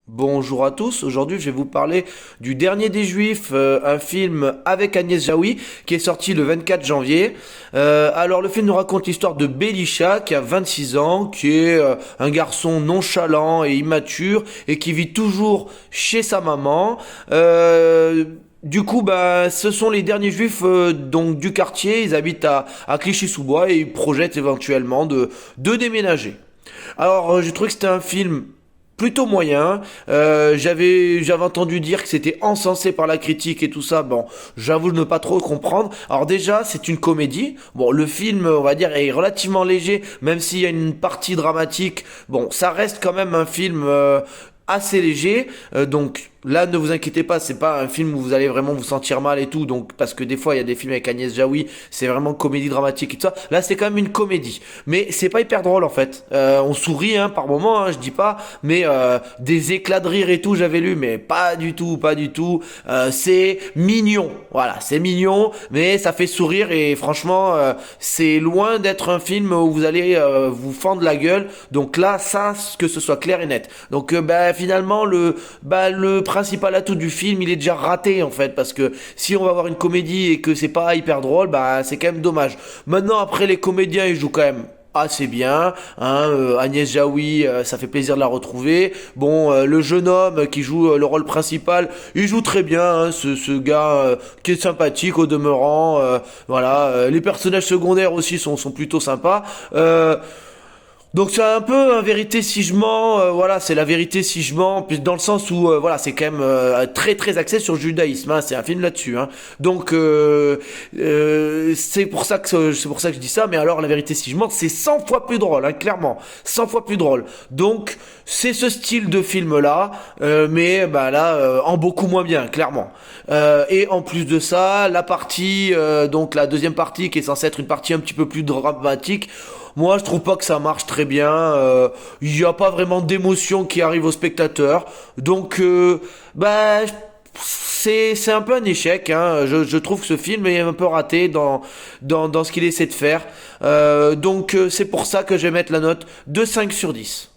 Bonjour à tous, aujourd'hui je vais vous parler du Dernier des Juifs, un film avec Agnès Jaoui qui est sorti le 24 janvier. Alors le film nous raconte l'histoire de Belisha qui a 26 ans, qui est un garçon nonchalant et immature et qui vit toujours chez sa maman. Du coup, bah, ce sont les derniers juifs donc du quartier, ils habitent à Clichy-sous-Bois et ils projettent éventuellement de déménager. Alors, j'ai trouvé que c'était un film plutôt moyen. J'avais entendu dire que c'était encensé par la critique et tout ça. Bon, j'avoue ne pas trop comprendre. Alors déjà, c'est une comédie. Bon, le film, on va dire, est relativement léger, même s'il y a une partie dramatique. Bon, ça reste quand même un film assez léger. Donc là, ne vous inquiétez pas, c'est pas un film où vous allez vraiment vous sentir mal et tout. Donc parce que des fois, il y a des films avec Agnès Jaoui, c'est vraiment comédie dramatique et tout ça. Là, c'est quand même une comédie, mais c'est pas hyper drôle en fait. On sourit hein, par moment, hein, je dis pas, mais des éclats de rire et tout, j'avais lu, mais pas du tout, pas du tout. C'est mignon, voilà, c'est mignon, mais ça fait sourire et franchement, c'est loin d'être un film où vous allez vous fendre la gueule. Donc là, ça, que ce soit clair et net. Donc bah, finalement, le principal atout du film, il est déjà raté en fait, parce que si on va voir une comédie et que c'est pas hyper drôle, bah c'est quand même dommage. Maintenant, après, les comédiens, ils jouent quand même assez bien, hein, Agnès Jaoui, ça fait plaisir de la retrouver. Bon, le jeune homme qui joue le rôle principal, il joue très bien, hein, ce gars qui est sympathique au demeurant. Voilà, les personnages secondaires aussi sont plutôt sympas. Donc c'est un peu un vérité si je mens, voilà, c'est la vérité si je mens, puis dans le sens où voilà, c'est quand même très très axé sur le judaïsme, hein, c'est un film là-dessus, hein. Donc c'est pour ça que je dis ça, mais alors la vérité si je mens, c'est 100 fois plus drôle, hein, clairement, 100 fois plus drôle. Donc c'est ce style de film là, mais bah là en beaucoup moins bien, clairement. Et en plus de ça, la partie donc la deuxième partie qui est censée être une partie un petit peu plus dramatique. Moi, je trouve pas que ça marche très bien. Il n'y a pas vraiment d'émotion qui arrive au spectateur. Donc, bah, c'est un peu un échec. Hein. Je trouve que ce film est un peu raté dans ce qu'il essaie de faire. Donc, c'est pour ça que je vais mettre la note de 5 sur 10.